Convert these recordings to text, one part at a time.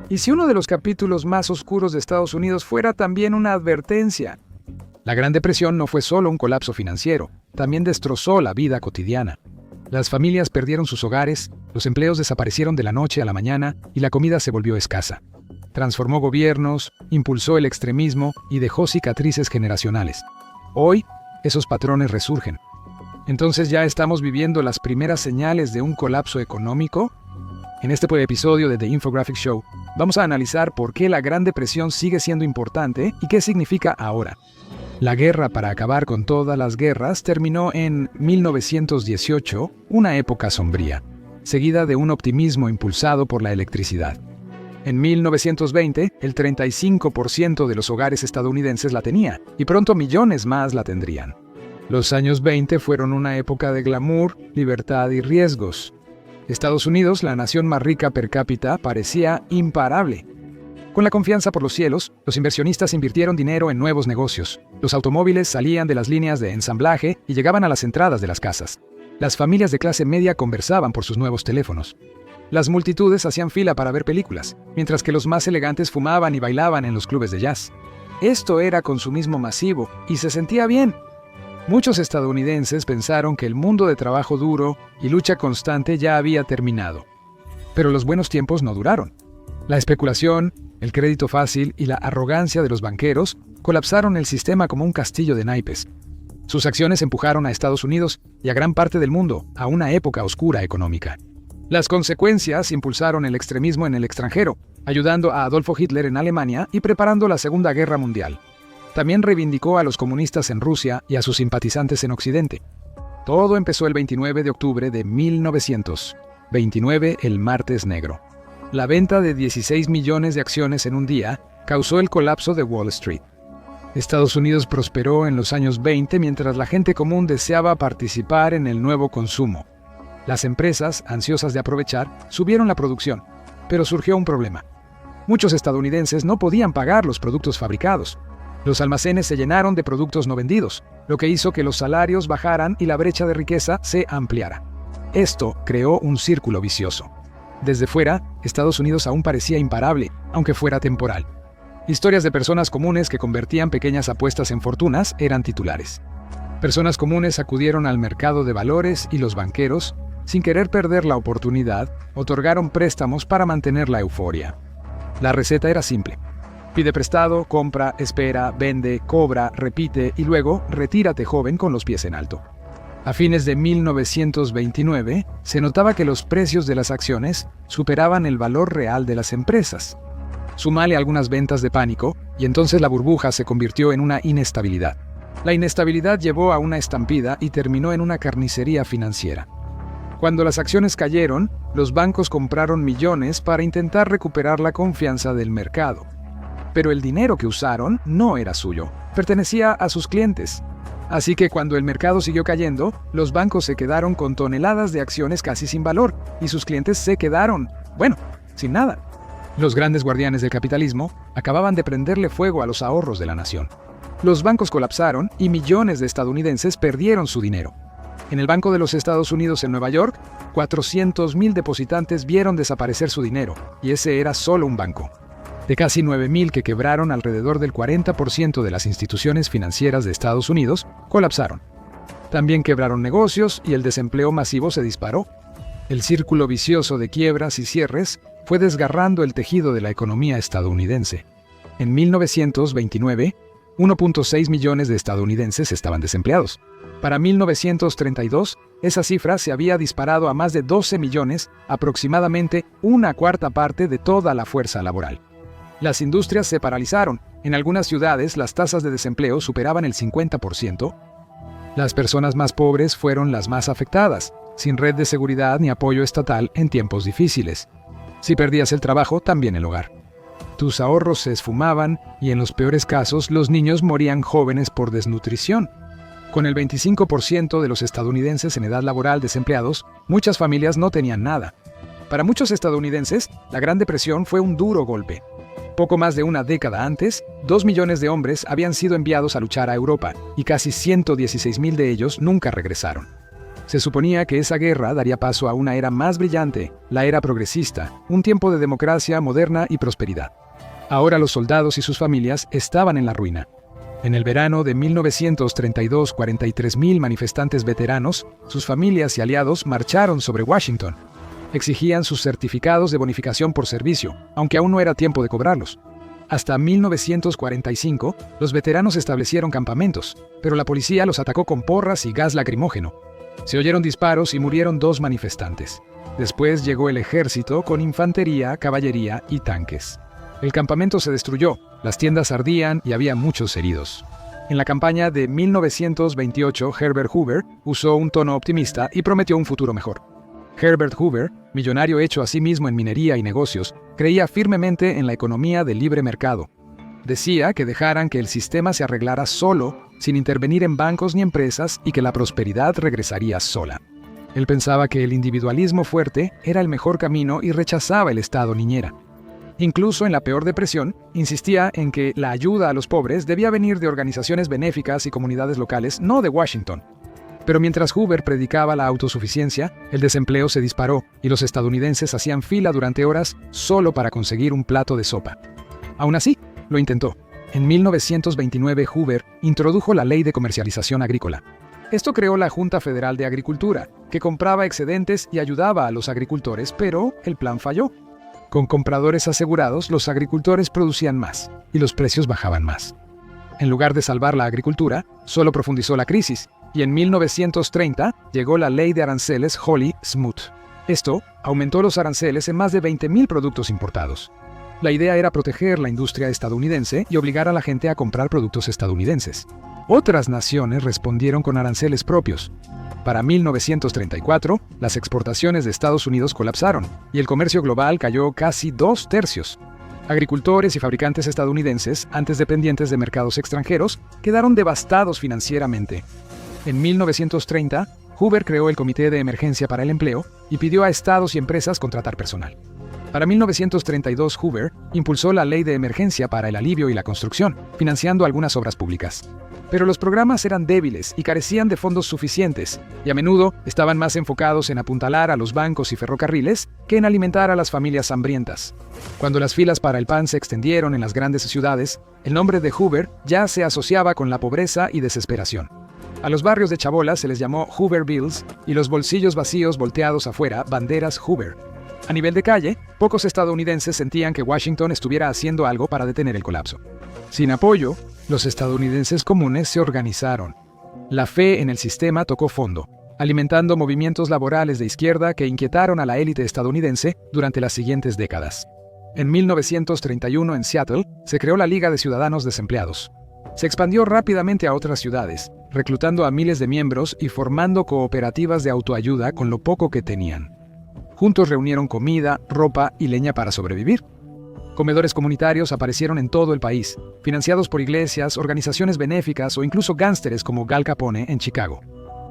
Y si uno de los capítulos más oscuros de Estados Unidos fuera también una advertencia. La Gran Depresión no fue solo un colapso financiero, también destrozó la vida cotidiana. Las familias perdieron sus hogares, los empleos desaparecieron de la noche a la mañana y la comida se volvió escasa. Transformó gobiernos, impulsó el extremismo y dejó cicatrices generacionales. Hoy, esos patrones resurgen. Entonces, ¿ya estamos viviendo las primeras señales de un colapso económico? En este episodio de The Infographic Show, vamos a analizar por qué la Gran Depresión sigue siendo importante y qué significa ahora. La guerra para acabar con todas las guerras terminó en 1918, una época sombría, seguida de un optimismo impulsado por la electricidad. En 1920, el 35% de los hogares estadounidenses la tenía, y pronto millones más la tendrían. Los años 20 fueron una época de glamour, libertad y riesgos. Estados Unidos, la nación más rica per cápita, parecía imparable. Con la confianza por los cielos, los inversionistas invirtieron dinero en nuevos negocios. Los automóviles salían de las líneas de ensamblaje y llegaban a las entradas de las casas. Las familias de clase media conversaban por sus nuevos teléfonos. Las multitudes hacían fila para ver películas, mientras que los más elegantes fumaban y bailaban en los clubes de jazz. Esto era consumismo masivo y se sentía bien. Muchos estadounidenses pensaron que el mundo de trabajo duro y lucha constante ya había terminado. Pero los buenos tiempos no duraron. La especulación, el crédito fácil y la arrogancia de los banqueros colapsaron el sistema como un castillo de naipes. Sus acciones empujaron a Estados Unidos y a gran parte del mundo a una época oscura económica. Las consecuencias impulsaron el extremismo en el extranjero, ayudando a Adolfo Hitler en Alemania y preparando la Segunda Guerra Mundial. También reivindicó a los comunistas en Rusia y a sus simpatizantes en Occidente. Todo empezó el 29 de octubre de 1929, el Martes Negro. La venta de 16 millones de acciones en un día causó el colapso de Wall Street. Estados Unidos prosperó en los años 20 mientras la gente común deseaba participar en el nuevo consumo. Las empresas, ansiosas de aprovechar, subieron la producción, pero surgió un problema. Muchos estadounidenses no podían pagar los productos fabricados. Los almacenes se llenaron de productos no vendidos, lo que hizo que los salarios bajaran y la brecha de riqueza se ampliara. Esto creó un círculo vicioso. Desde fuera, Estados Unidos aún parecía imparable, aunque fuera temporal. Historias de personas comunes que convertían pequeñas apuestas en fortunas eran titulares. Personas comunes acudieron al mercado de valores y los banqueros, sin querer perder la oportunidad, otorgaron préstamos para mantener la euforia. La receta era simple. Pide prestado, compra, espera, vende, cobra, repite y luego retírate joven con los pies en alto. A fines de 1929, se notaba que los precios de las acciones superaban el valor real de las empresas. Súmale algunas ventas de pánico, y entonces la burbuja se convirtió en una inestabilidad. La inestabilidad llevó a una estampida y terminó en una carnicería financiera. Cuando las acciones cayeron, los bancos compraron millones para intentar recuperar la confianza del mercado. Pero el dinero que usaron no era suyo, pertenecía a sus clientes. Así que cuando el mercado siguió cayendo, los bancos se quedaron con toneladas de acciones casi sin valor, y sus clientes se quedaron, sin nada. Los grandes guardianes del capitalismo acababan de prenderle fuego a los ahorros de la nación. Los bancos colapsaron y millones de estadounidenses perdieron su dinero. En el Banco de los Estados Unidos en Nueva York, 400,000 depositantes vieron desaparecer su dinero, y ese era solo un banco. De casi 9,000 que quebraron, alrededor del 40% de las instituciones financieras de Estados Unidos colapsaron. También quebraron negocios y el desempleo masivo se disparó. El círculo vicioso de quiebras y cierres fue desgarrando el tejido de la economía estadounidense. En 1929, 1.6 millones de estadounidenses estaban desempleados. Para 1932, esa cifra se había disparado a más de 12 millones, aproximadamente una cuarta parte de toda la fuerza laboral. Las industrias se paralizaron. En algunas ciudades, las tasas de desempleo superaban el 50%. Las personas más pobres fueron las más afectadas, sin red de seguridad ni apoyo estatal en tiempos difíciles. Si perdías el trabajo, también el hogar. Tus ahorros se esfumaban y en los peores casos, los niños morían jóvenes por desnutrición. Con el 25% de los estadounidenses en edad laboral desempleados, muchas familias no tenían nada. Para muchos estadounidenses, la Gran Depresión fue un duro golpe. Poco más de una década antes, 2 millones de hombres habían sido enviados a luchar a Europa, y casi 116,000 de ellos nunca regresaron. Se suponía que esa guerra daría paso a una era más brillante, la era progresista, un tiempo de democracia moderna y prosperidad. Ahora los soldados y sus familias estaban en la ruina. En el verano de 1932, 43,000 manifestantes veteranos, sus familias y aliados marcharon sobre Washington. Exigían sus certificados de bonificación por servicio, aunque aún no era tiempo de cobrarlos. Hasta 1945, los veteranos establecieron campamentos, pero la policía los atacó con porras y gas lacrimógeno. Se oyeron disparos y murieron 2 manifestantes. Después llegó el ejército con infantería, caballería y tanques. El campamento se destruyó, las tiendas ardían y había muchos heridos. En la campaña de 1928, Herbert Hoover usó un tono optimista y prometió un futuro mejor. Herbert Hoover, millonario hecho a sí mismo en minería y negocios, creía firmemente en la economía del libre mercado. Decía que dejaran que el sistema se arreglara solo, sin intervenir en bancos ni empresas, y que la prosperidad regresaría sola. Él pensaba que el individualismo fuerte era el mejor camino y rechazaba el Estado niñera. Incluso en la peor depresión, insistía en que la ayuda a los pobres debía venir de organizaciones benéficas y comunidades locales, no de Washington. Pero mientras Hoover predicaba la autosuficiencia, el desempleo se disparó y los estadounidenses hacían fila durante horas solo para conseguir un plato de sopa. Aún así, lo intentó. En 1929, Hoover introdujo la Ley de Comercialización Agrícola. Esto creó la Junta Federal de Agricultura, que compraba excedentes y ayudaba a los agricultores, pero el plan falló. Con compradores asegurados, los agricultores producían más y los precios bajaban más. En lugar de salvar la agricultura, solo profundizó la crisis, y en 1930 llegó la Ley de Aranceles Hawley-Smoot. Esto aumentó los aranceles en más de 20,000 productos importados. La idea era proteger la industria estadounidense y obligar a la gente a comprar productos estadounidenses. Otras naciones respondieron con aranceles propios. Para 1934, las exportaciones de Estados Unidos colapsaron y el comercio global cayó casi 2/3. Agricultores y fabricantes estadounidenses, antes dependientes de mercados extranjeros, quedaron devastados financieramente. En 1930, Hoover creó el Comité de Emergencia para el Empleo y pidió a estados y empresas contratar personal. Para 1932, Hoover impulsó la Ley de Emergencia para el Alivio y la Construcción, financiando algunas obras públicas. Pero los programas eran débiles y carecían de fondos suficientes, y a menudo estaban más enfocados en apuntalar a los bancos y ferrocarriles que en alimentar a las familias hambrientas. Cuando las filas para el pan se extendieron en las grandes ciudades, el nombre de Hoover ya se asociaba con la pobreza y desesperación. A los barrios de chabolas se les llamó Hoovervilles y los bolsillos vacíos volteados afuera, banderas Hoover. A nivel de calle, pocos estadounidenses sentían que Washington estuviera haciendo algo para detener el colapso. Sin apoyo, los estadounidenses comunes se organizaron. La fe en el sistema tocó fondo, alimentando movimientos laborales de izquierda que inquietaron a la élite estadounidense durante las siguientes décadas. En 1931, en Seattle, se creó la Liga de Ciudadanos Desempleados. Se expandió rápidamente a otras ciudades, reclutando a miles de miembros y formando cooperativas de autoayuda con lo poco que tenían. Juntos reunieron comida, ropa y leña para sobrevivir. Comedores comunitarios aparecieron en todo el país, financiados por iglesias, organizaciones benéficas o incluso gánsteres como Gal Capone en Chicago.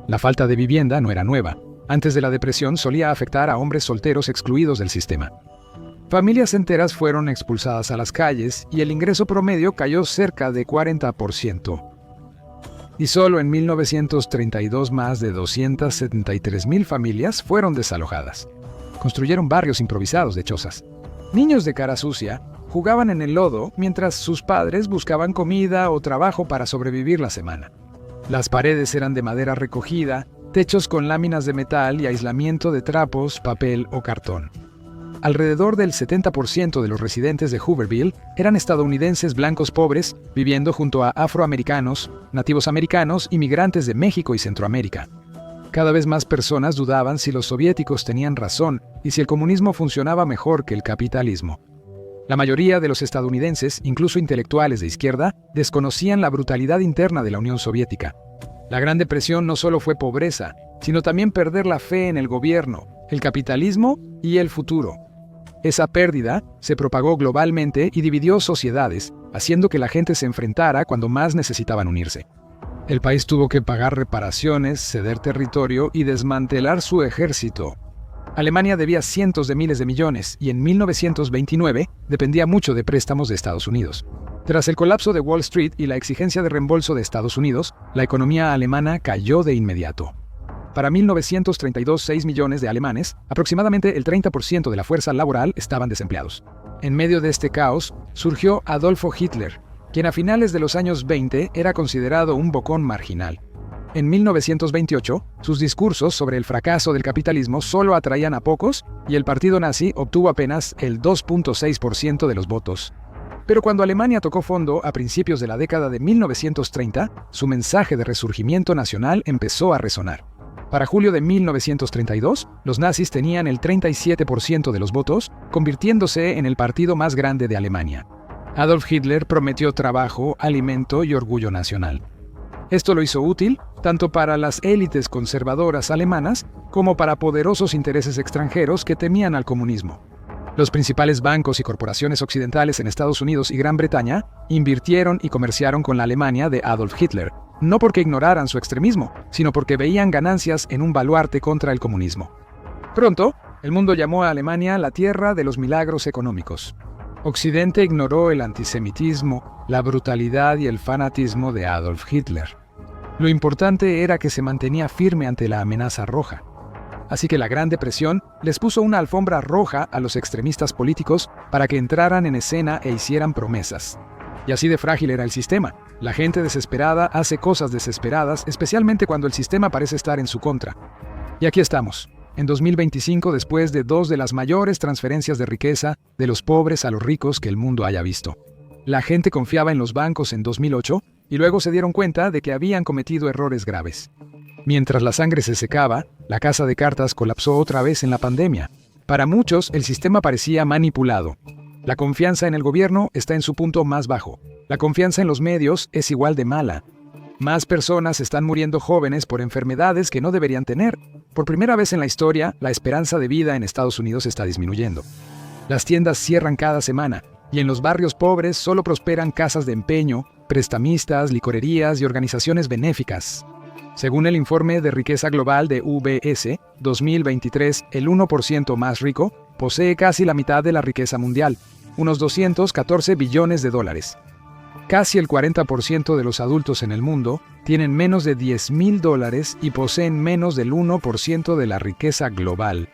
La falta de vivienda no era nueva. Antes de la depresión solía afectar a hombres solteros excluidos del sistema. Familias enteras fueron expulsadas a las calles y el ingreso promedio cayó cerca de 40%. Y solo en 1932 más de 273,000 familias fueron desalojadas. Construyeron barrios improvisados de chozas. Niños de cara sucia jugaban en el lodo mientras sus padres buscaban comida o trabajo para sobrevivir la semana. Las paredes eran de madera recogida, techos con láminas de metal y aislamiento de trapos, papel o cartón. Alrededor del 70% de los residentes de Hooverville eran estadounidenses blancos pobres viviendo junto a afroamericanos, nativos americanos y migrantes de México y Centroamérica. Cada vez más personas dudaban si los soviéticos tenían razón y si el comunismo funcionaba mejor que el capitalismo. La mayoría de los estadounidenses, incluso intelectuales de izquierda, desconocían la brutalidad interna de la Unión Soviética. La Gran Depresión no solo fue pobreza, sino también perder la fe en el gobierno, el capitalismo y el futuro. Esa pérdida se propagó globalmente y dividió sociedades, haciendo que la gente se enfrentara cuando más necesitaban unirse. El país tuvo que pagar reparaciones, ceder territorio y desmantelar su ejército. Alemania debía cientos de miles de millones y en 1929 dependía mucho de préstamos de Estados Unidos. Tras el colapso de Wall Street y la exigencia de reembolso de Estados Unidos, la economía alemana cayó de inmediato. Para 1932, 6 millones de alemanes, aproximadamente el 30% de la fuerza laboral, estaban desempleados. En medio de este caos, surgió Adolfo Hitler, quien a finales de los años 20 era considerado un bocón marginal. En 1928, sus discursos sobre el fracaso del capitalismo solo atraían a pocos y el partido nazi obtuvo apenas el 2.6% de los votos. Pero cuando Alemania tocó fondo a principios de la década de 1930, su mensaje de resurgimiento nacional empezó a resonar. Para julio de 1932, los nazis tenían el 37% de los votos, convirtiéndose en el partido más grande de Alemania. Adolf Hitler prometió trabajo, alimento y orgullo nacional. Esto lo hizo útil tanto para las élites conservadoras alemanas como para poderosos intereses extranjeros que temían al comunismo. Los principales bancos y corporaciones occidentales en Estados Unidos y Gran Bretaña invirtieron y comerciaron con la Alemania de Adolf Hitler, no porque ignoraran su extremismo, sino porque veían ganancias en un baluarte contra el comunismo. Pronto, el mundo llamó a Alemania la tierra de los milagros económicos. Occidente ignoró el antisemitismo, la brutalidad y el fanatismo de Adolf Hitler. Lo importante era que se mantenía firme ante la amenaza roja. Así que la Gran Depresión les puso una alfombra roja a los extremistas políticos para que entraran en escena e hicieran promesas. Y así de frágil era el sistema. La gente desesperada hace cosas desesperadas, especialmente cuando el sistema parece estar en su contra. Y aquí estamos, en 2025, después de dos de las mayores transferencias de riqueza de los pobres a los ricos que el mundo haya visto. La gente confiaba en los bancos en 2008 y luego se dieron cuenta de que habían cometido errores graves. Mientras la sangre se secaba, la casa de cartas colapsó otra vez en la pandemia. Para muchos, el sistema parecía manipulado. La confianza en el gobierno está en su punto más bajo. La confianza en los medios es igual de mala. Más personas están muriendo jóvenes por enfermedades que no deberían tener. Por primera vez en la historia, la esperanza de vida en Estados Unidos está disminuyendo. Las tiendas cierran cada semana, y en los barrios pobres solo prosperan casas de empeño, prestamistas, licorerías y organizaciones benéficas. Según el informe de riqueza global de UBS 2023, el 1% más rico posee casi la mitad de la riqueza mundial, unos 214 billones de dólares. Casi el 40% de los adultos en el mundo tienen menos de $10,000 y poseen menos del 1% de la riqueza global.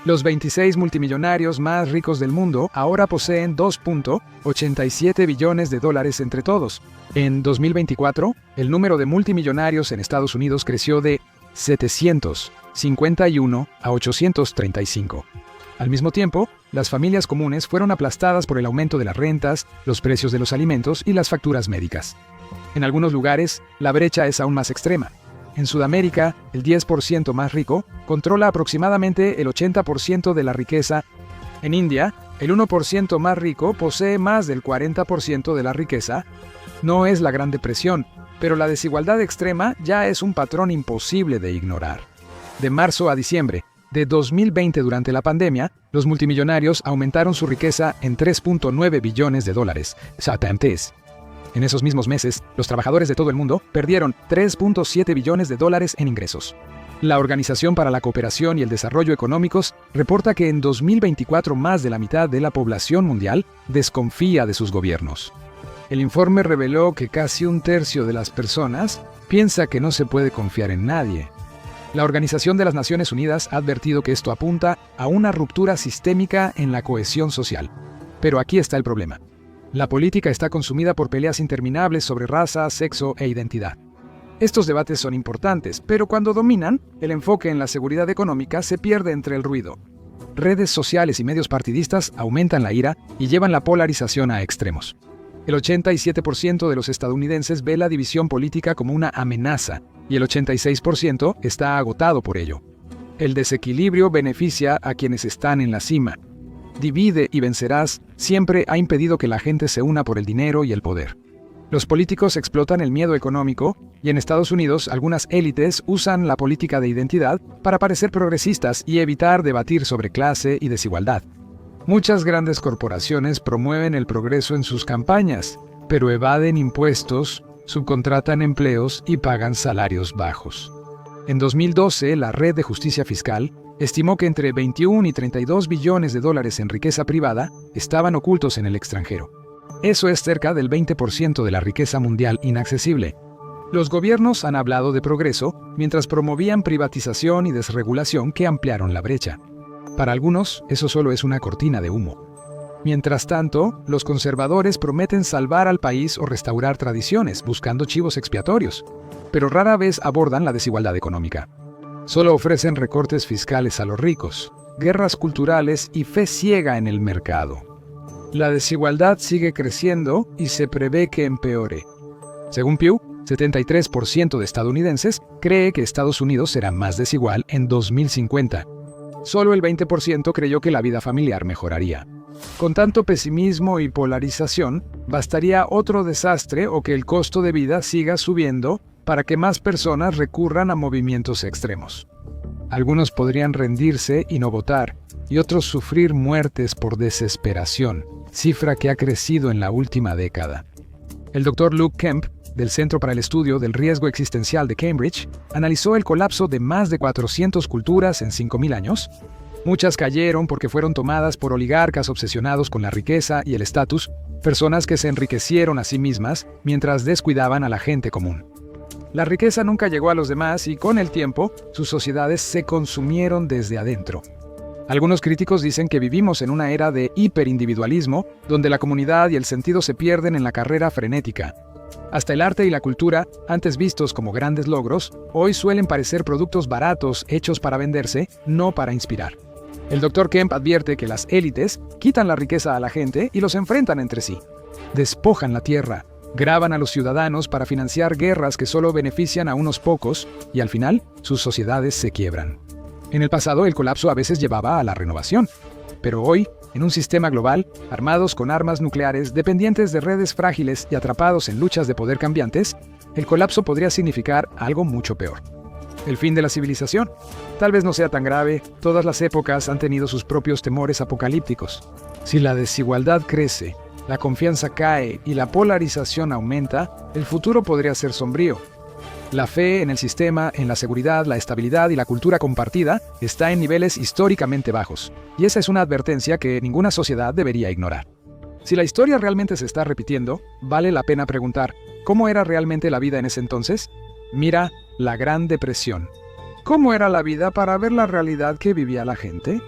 Los 26 multimillonarios más ricos del mundo ahora poseen 2.87 billones de dólares entre todos. En 2024, el número de multimillonarios en Estados Unidos creció de 751 a 835. Al mismo tiempo, las familias comunes fueron aplastadas por el aumento de las rentas, los precios de los alimentos y las facturas médicas. En algunos lugares, la brecha es aún más extrema. En Sudamérica, el 10% más rico controla aproximadamente el 80% de la riqueza. En India, el 1% más rico posee más del 40% de la riqueza. No es la Gran Depresión, pero la desigualdad extrema ya es un patrón imposible de ignorar. De marzo a diciembre de 2020, durante la pandemia, los multimillonarios aumentaron su riqueza en 3.9 billones de dólares. En esos mismos meses, los trabajadores de todo el mundo perdieron 3.7 billones de dólares en ingresos. La Organización para la Cooperación y el Desarrollo Económicos reporta que en 2024 más de la mitad de la población mundial desconfía de sus gobiernos. El informe reveló que casi un tercio de las personas piensa que no se puede confiar en nadie. La Organización de las Naciones Unidas ha advertido que esto apunta a una ruptura sistémica en la cohesión social. Pero aquí está el problema. La política está consumida por peleas interminables sobre raza, sexo e identidad. Estos debates son importantes, pero cuando dominan, el enfoque en la seguridad económica se pierde entre el ruido. Redes sociales y medios partidistas aumentan la ira y llevan la polarización a extremos. El 87% de los estadounidenses ve la división política como una amenaza, y el 86% está agotado por ello. El desequilibrio beneficia a quienes están en la cima. Divide y vencerás siempre ha impedido que la gente se una por el dinero y el poder. Los políticos explotan el miedo económico y en Estados Unidos algunas élites usan la política de identidad para parecer progresistas y evitar debatir sobre clase y desigualdad. Muchas grandes corporaciones promueven el progreso en sus campañas, pero evaden impuestos, subcontratan empleos y pagan salarios bajos. En 2012, la Red de Justicia Fiscal estimó que entre 21 y 32 billones de dólares en riqueza privada estaban ocultos en el extranjero. Eso es cerca del 20% de la riqueza mundial inaccesible. Los gobiernos han hablado de progreso mientras promovían privatización y desregulación que ampliaron la brecha. Para algunos, eso solo es una cortina de humo. Mientras tanto, los conservadores prometen salvar al país o restaurar tradiciones, buscando chivos expiatorios, pero rara vez abordan la desigualdad económica. Solo ofrecen recortes fiscales a los ricos, guerras culturales y fe ciega en el mercado. La desigualdad sigue creciendo y se prevé que empeore. Según Pew, 73% de estadounidenses cree que Estados Unidos será más desigual en 2050. Solo el 20% creyó que la vida familiar mejoraría. Con tanto pesimismo y polarización, bastaría otro desastre o que el costo de vida siga subiendo para que más personas recurran a movimientos extremos. Algunos podrían rendirse y no votar, y otros sufrir muertes por desesperación, cifra que ha crecido en la última década. El Dr. Luke Kemp, del Centro para el Estudio del Riesgo Existencial de Cambridge, analizó el colapso de más de 400 culturas en 5.000 años. Muchas cayeron porque fueron tomadas por oligarcas obsesionados con la riqueza y el estatus, personas que se enriquecieron a sí mismas mientras descuidaban a la gente común. La riqueza nunca llegó a los demás y con el tiempo, sus sociedades se consumieron desde adentro. Algunos críticos dicen que vivimos en una era de hiperindividualismo, donde la comunidad y el sentido se pierden en la carrera frenética. Hasta el arte y la cultura, antes vistos como grandes logros, hoy suelen parecer productos baratos hechos para venderse, no para inspirar. El Dr. Kemp advierte que las élites quitan la riqueza a la gente y los enfrentan entre sí. Despojan la tierra, graban a los ciudadanos para financiar guerras que solo benefician a unos pocos y al final sus sociedades se quiebran. En el pasado el colapso a veces llevaba a la renovación, pero hoy, en un sistema global, armados con armas nucleares, dependientes de redes frágiles y atrapados en luchas de poder cambiantes, el colapso podría significar algo mucho peor. El fin de la civilización. Tal vez no sea tan grave, todas las épocas han tenido sus propios temores apocalípticos. Si la desigualdad crece, la confianza cae y la polarización aumenta, el futuro podría ser sombrío. La fe en el sistema, en la seguridad, la estabilidad y la cultura compartida está en niveles históricamente bajos, y esa es una advertencia que ninguna sociedad debería ignorar. Si la historia realmente se está repitiendo, vale la pena preguntar, ¿cómo era realmente la vida en ese entonces? Mira la Gran Depresión. ¿Cómo era la vida para ver la realidad que vivía la gente?